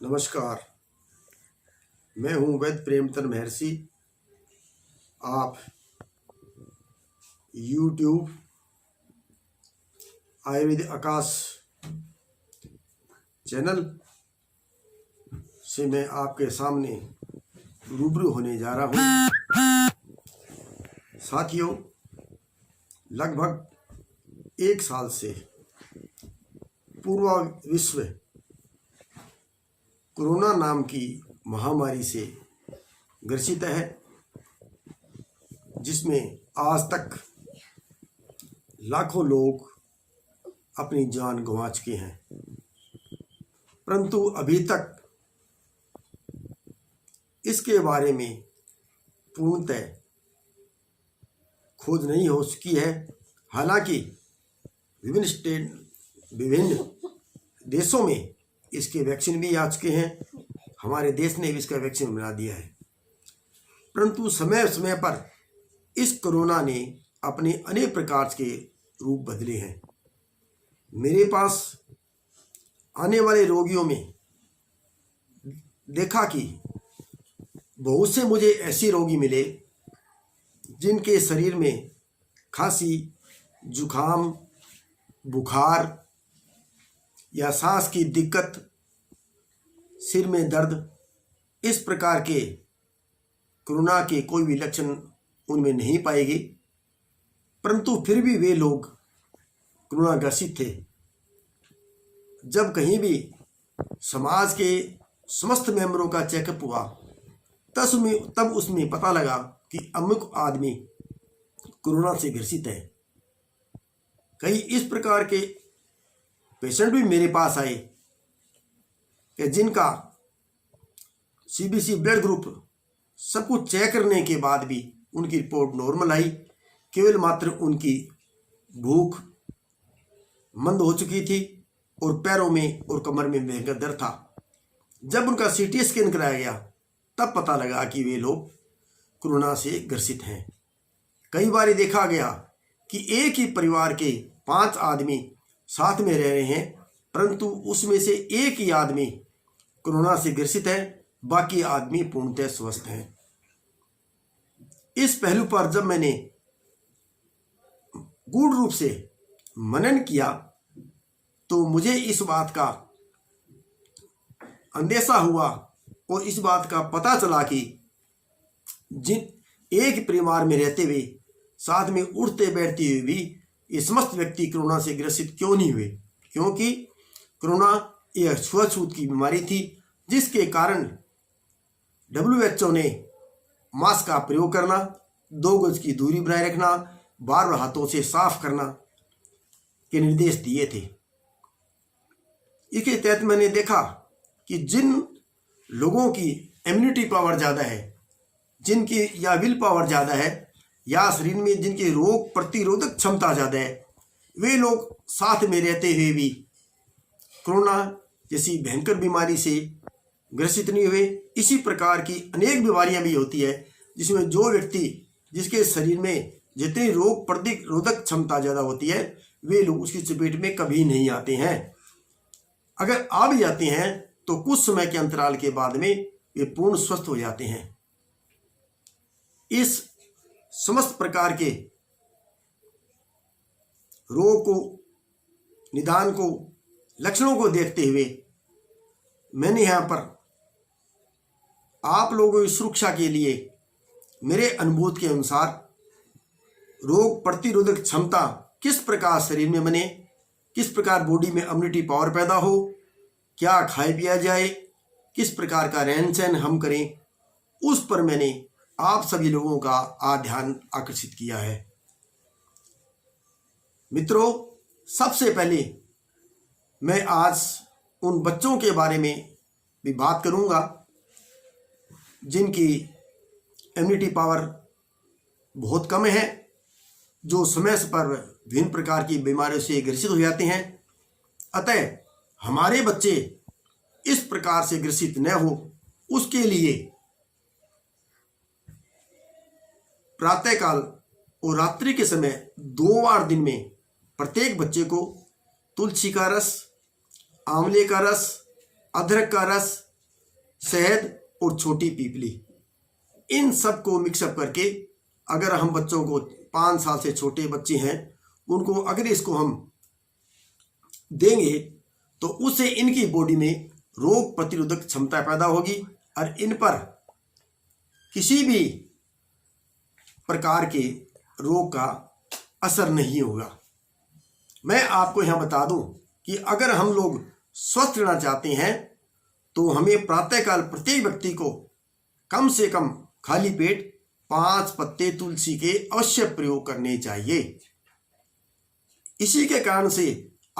नमस्कार, मैं हूँ वैद्य प्रेमचंद महर्षि। आप YouTube आयुर्वेद आकाश चैनल से मैं आपके सामने रूबरू होने जा रहा हूँ। साथियों, लगभग 1 साल से पूरा विश्व कोरोना नाम की महामारी से ग्रसित है, जिसमें आज तक लाखों लोग अपनी जान गंवा चुके हैं। परंतु अभी तक इसके बारे में पूर्णतः खोज नहीं हो सकी है। हालांकि विभिन्न देशों में इसके वैक्सीन भी आ चुके हैं। हमारे देश ने भी इसका वैक्सीन बना दिया है। परंतु समय समय पर इस कोरोना ने अपने अनेक प्रकार के रूप बदले हैं। मेरे पास आने वाले रोगियों में देखा कि बहुत से मुझे ऐसे रोगी मिले जिनके शरीर में खांसी, जुखाम, बुखार या सांस की दिक्कत, सिर में दर्द, इस प्रकार के कोरोना के कोई भी लक्षण उनमें नहीं पाएगी। परंतु फिर भी वे लोग कोरोना ग्रसित थे। जब कहीं भी समाज के समस्त मेंबरों का चेकअप हुआ तब उसमें पता लगा कि अमुक आदमी कोरोना से ग्रसित है। कई इस प्रकार के पेशेंट भी मेरे पास आए कि जिनका CBC ब्लड ग्रुप सब कुछ चेक करने के बाद भी उनकी रिपोर्ट नॉर्मल आई। केवल मात्र उनकी भूख मंद हो चुकी थी और पैरों में और कमर में भयंकर दर्द था। जब उनका CT स्कैन कराया गया तब पता लगा कि वे लोग कोरोना से ग्रसित हैं। कई बार देखा गया कि एक ही परिवार के 5 आदमी साथ में रह रहे हैं, परंतु उसमें से एक ही आदमी कोरोना से ग्रसित है, बाकी आदमी पूर्णतः स्वस्थ हैं। इस पहलू पर जब मैंने गूढ़ रूप से मनन किया तो मुझे इस बात का अंदेशा हुआ और इस बात का पता चला कि जिन एक परिवार में रहते हुए साथ में उठते बैठते हुए भी ये समस्त व्यक्ति कोरोना से ग्रसित क्यों नहीं हुए? क्योंकि कोरोना यह छुआछूत की बीमारी थी, जिसके कारण WHO ने मास्क का प्रयोग करना, 2 गज की दूरी बनाए रखना, बार-बार हाथों से साफ करना के निर्देश दिए थे। इसके तहत मैंने देखा कि जिन लोगों की इम्यूनिटी पावर ज़्यादा है, जिनकी या विल पावर ज़्यादा है, या शरीर में जिनकी रोग प्रतिरोधक क्षमता ज़्यादा है, वे लोग साथ में रहते हुए भी कोरोना जैसी भयंकर बीमारी से ग्रसित नहीं हुए। इसी प्रकार की अनेक बीमारियां भी होती है जिसमें जो व्यक्ति जिसके शरीर में जितनी रोग प्रतिरोधक क्षमता ज़्यादा होती है, वे लोग उसकी चपेट में कभी नहीं आते हैं। अगर आ भी जाते हैं तो कुछ समय के अंतराल के बाद में वे पूर्ण स्वस्थ हो जाते हैं। इस समस्त प्रकार के रोग को, निदान को, लक्षणों को देखते हुए मैंने यहाँ पर आप लोगों की सुरक्षा के लिए मेरे अनुभूति के अनुसार रोग प्रतिरोधक क्षमता किस प्रकार शरीर में बने, किस प्रकार बॉडी में इम्यूनिटी पावर पैदा हो, क्या खाए पिया जाए, किस प्रकार का रहन सहन हम करें, उस पर मैंने आप सभी लोगों का ध्यान आकर्षित किया है। मित्रों, सबसे पहले मैं आज उन बच्चों के बारे में भी बात करूंगा जिनकी इम्यूनिटी पावर बहुत कम है, जो समय पर विभिन्न प्रकार की बीमारियों से ग्रसित हो जाते हैं। अतः हमारे बच्चे इस प्रकार से ग्रसित न हो, उसके लिए प्रातःकाल और रात्रि के समय 2 बार दिन में प्रत्येक बच्चे को तुलसी का रस, आंवले का रस, अदरक का रस शहद और छोटी पीपली, इन सब को मिक्सअप करके अगर हम बच्चों को 5 साल से छोटे बच्चे हैं उनको अगर इसको हम देंगे तो उससे इनकी बॉडी में रोग प्रतिरोधक क्षमता पैदा होगी और इन पर किसी भी प्रकार के रोग का असर नहीं होगा। मैं आपको यहाँ बता दूं कि अगर हम लोग स्वस्थ रहना चाहते हैं तो हमें प्रातःकाल प्रत्येक व्यक्ति को कम से कम खाली पेट 5 पत्ते तुलसी के अवश्य प्रयोग करने चाहिए। इसी के कारण से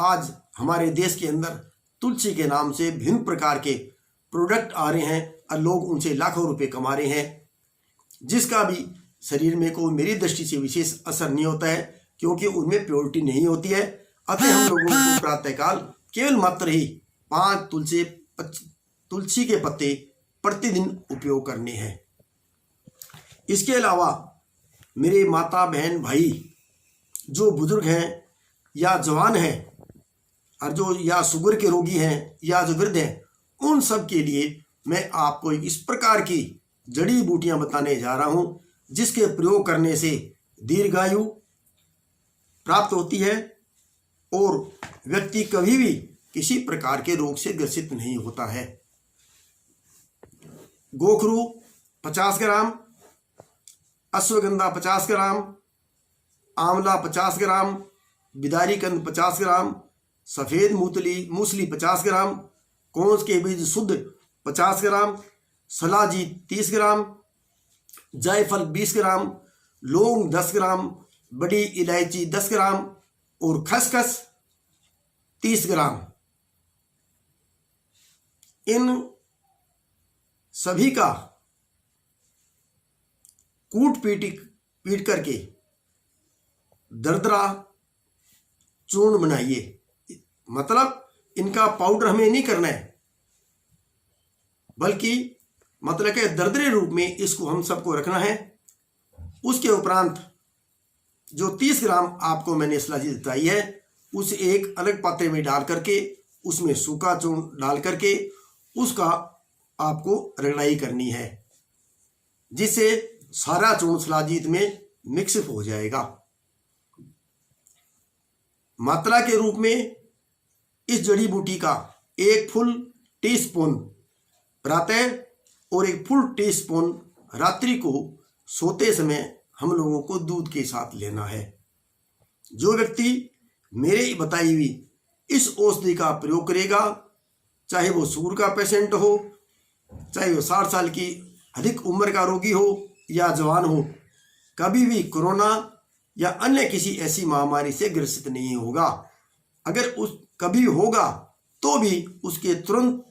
आज हमारे देश के अंदर तुलसी के नाम से भिन्न प्रकार के प्रोडक्ट आ रहे हैं और लोग उनसे लाखों रुपए कमा रहे हैं, जिसका भी शरीर में कोई मेरी दृष्टि से विशेष असर नहीं होता है क्योंकि उनमें प्योरिटी नहीं होती है। अतः हम लोगों को प्रातःकाल केवल मात्र ही 5 तुलसी के पत्ते प्रतिदिन उपयोग करने हैं। इसके अलावा मेरे माता बहन भाई जो बुजुर्ग हैं या जवान हैं और जो या शुगर के रोगी हैं या जो वृद्ध हैं, उन सब के लिए मैं आपको इस प्रकार की जड़ी बूटियां बताने जा रहा हूं जिसके प्रयोग करने से दीर्घायु प्राप्त होती है और व्यक्ति कभी भी किसी प्रकार के रोग से ग्रसित नहीं होता है। गोखरू 50 ग्राम, अश्वगंधा 50 ग्राम, आंवला 50 ग्राम, बिदारी कंद 50 ग्राम, सफ़ेद मूसली 50 ग्राम, कोंस के बीज शुद्ध 50 ग्राम, सलाजी 30 ग्राम, जायफल 20 ग्राम, लौंग 10 ग्राम, बड़ी इलायची 10 ग्राम और खसखस 30 ग्राम। इन सभी का पीट करके दरदरा चूर्ण बनाइए। मतलब इनका पाउडर हमें नहीं करना है, बल्कि मतलब कि दरदरे रूप में इसको हम सबको रखना है। उसके उपरांत जो 30 ग्राम आपको मैंने सलाजी बताई है उसे एक अलग पात्रे में डाल करके उसमें सूखा चूर्ण डाल करके उसका आपको रगड़ाई करनी है, जिससे सारा चूर्ण सलाजीत में मिक्स हो जाएगा। मात्रा के रूप में इस जड़ी बूटी का 1 फुल टीस्पून प्रातः और 1 फुल टीस्पून रात्रि को सोते समय हम लोगों को दूध के साथ लेना है। जो व्यक्ति मेरे बताई हुई इस औषधि का प्रयोग करेगा, चाहे वो शुगर का पेशेंट हो, चाहे वो 60 साल की अधिक उम्र का रोगी हो या जवान हो, कभी भी कोरोना या अन्य किसी ऐसी महामारी से ग्रसित नहीं होगा। अगर उस कभी होगा तो भी उसके तुरंत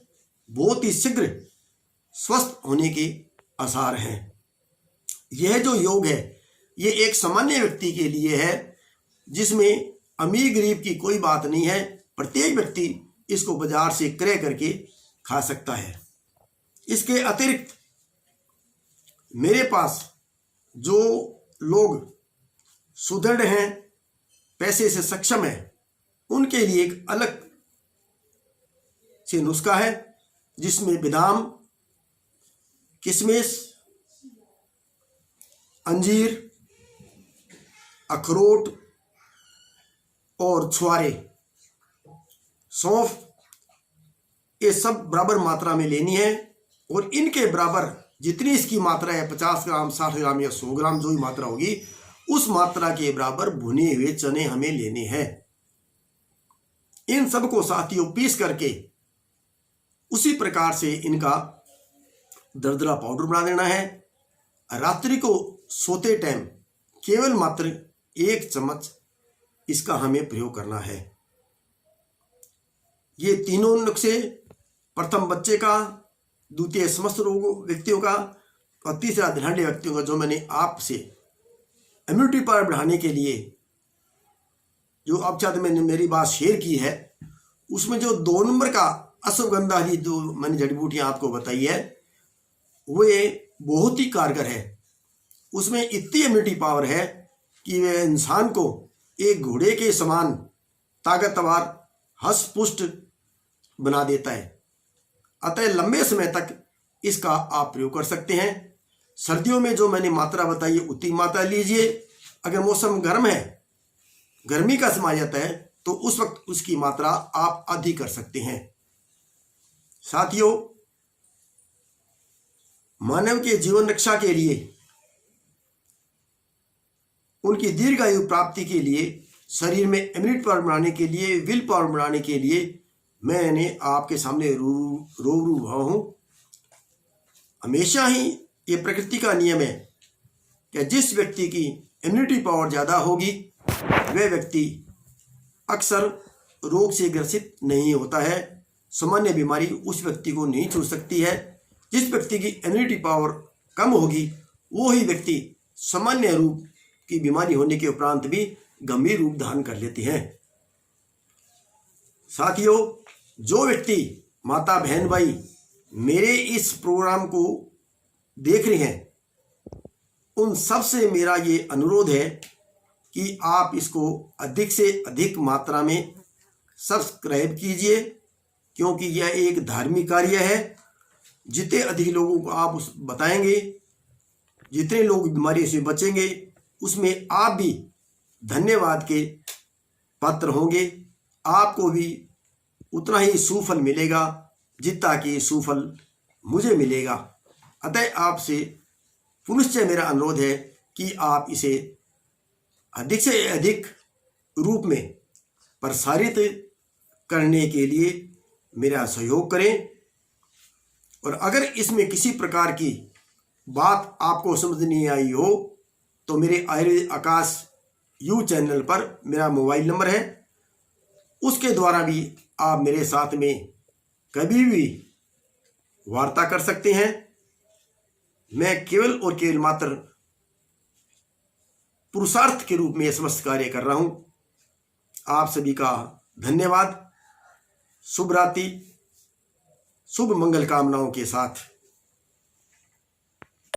बहुत ही शीघ्र स्वस्थ होने के आसार हैं। यह जो योग है ये एक सामान्य व्यक्ति के लिए है, जिसमें अमीर गरीब की कोई बात नहीं है। प्रत्येक व्यक्ति इसको बाजार से क्रय करके खा सकता है। इसके अतिरिक्त मेरे पास जो लोग सुदृढ़ हैं, पैसे से सक्षम हैं, उनके लिए एक अलग से नुस्खा है जिसमें बादाम, किशमिश, अंजीर, अखरोट और छुआरे, सौंफ, ये सब बराबर मात्रा में लेनी है और इनके बराबर जितनी इसकी मात्रा है 50 ग्राम, 60 ग्राम या 100 ग्राम जो भी मात्रा होगी उस मात्रा के बराबर भुने हुए चने हमें लेने हैं। इन सबको साथियों पीस करके उसी प्रकार से इनका दरदरा पाउडर बना देना है। रात्रि को सोते टाइम केवल मात्र 1 चम्मच इसका हमें प्रयोग करना है। ये तीनों नुस्खे, प्रथम बच्चे का, द्वितीय समस्त रोग व्यक्तियों का और तीसरा दिनहाडे व्यक्तियों का, जो मैंने आपसे इम्यूनिटी पावर बढ़ाने के लिए जो अब चाहते मैंने मेरी बात शेयर की है, उसमें जो 2 नंबर का अश्वगंधा जी जो मैंने जड़ी बूटियाँ आपको बताई है वो ये बहुत ही कारगर है। उसमें इतनी इम्यूनिटी पावर है कि वह इंसान को एक घोड़े के समान ताकतवर हष्ट पुष्ट बना देता है। अतः लंबे समय तक इसका आप प्रयोग कर सकते हैं। सर्दियों में जो मैंने मात्रा बताई है उतनी मात्रा लीजिए। अगर मौसम गर्म है, गर्मी का समय आ जाता है, तो उस वक्त उसकी मात्रा आप अधिक कर सकते हैं। साथियों, मानव के जीवन रक्षा के लिए, उनकी दीर्घायु प्राप्ति के लिए, शरीर में इम्यूनिटी पावर बढ़ाने के लिए, विल पावर बढ़ाने के लिए मैंने आपके सामने रूबरू हुआ हूं। हमेशा ही ये प्रकृति का नियम है कि जिस व्यक्ति की इम्यूनिटी पावर ज़्यादा होगी वह व्यक्ति अक्सर रोग से ग्रसित नहीं होता है। सामान्य बीमारी उस व्यक्ति को नहीं छू सकती है। जिस व्यक्ति की इम्यूनिटी पावर कम होगी वो ही व्यक्ति सामान्य रूप की बीमारी होने के उपरांत भी गंभीर रूप धारण कर लेते हैं। साथियों, जो व्यक्ति, माता बहन भाई मेरे इस प्रोग्राम को देख रहे हैं, उन सब से मेरा ये अनुरोध है कि आप इसको अधिक से अधिक मात्रा में सब्सक्राइब कीजिए, क्योंकि यह एक धार्मिक कार्य है। जितने अधिक लोगों को आप बताएंगे, जितने लोग बीमारी से बचेंगे, उसमें आप भी धन्यवाद के पात्र होंगे। आपको भी उतना ही सुफल मिलेगा जितना कि सुफल मुझे मिलेगा। अतः आपसे पुनश्च मेरा अनुरोध है कि आप इसे अधिक से अधिक रूप में प्रसारित करने के लिए मेरा सहयोग करें। और अगर इसमें किसी प्रकार की बात आपको समझ नहीं आई हो तो मेरे आयुर्वेद आकाश यू चैनल पर मेरा मोबाइल नंबर है, उसके द्वारा भी आप मेरे साथ में कभी भी वार्ता कर सकते हैं। मैं केवल और केवल मात्र पुरुषार्थ के रूप में यह समस्त कार्य कर रहा हूं। आप सभी का धन्यवाद। शुभ रात्रि, शुभ मंगल कामनाओं के साथ।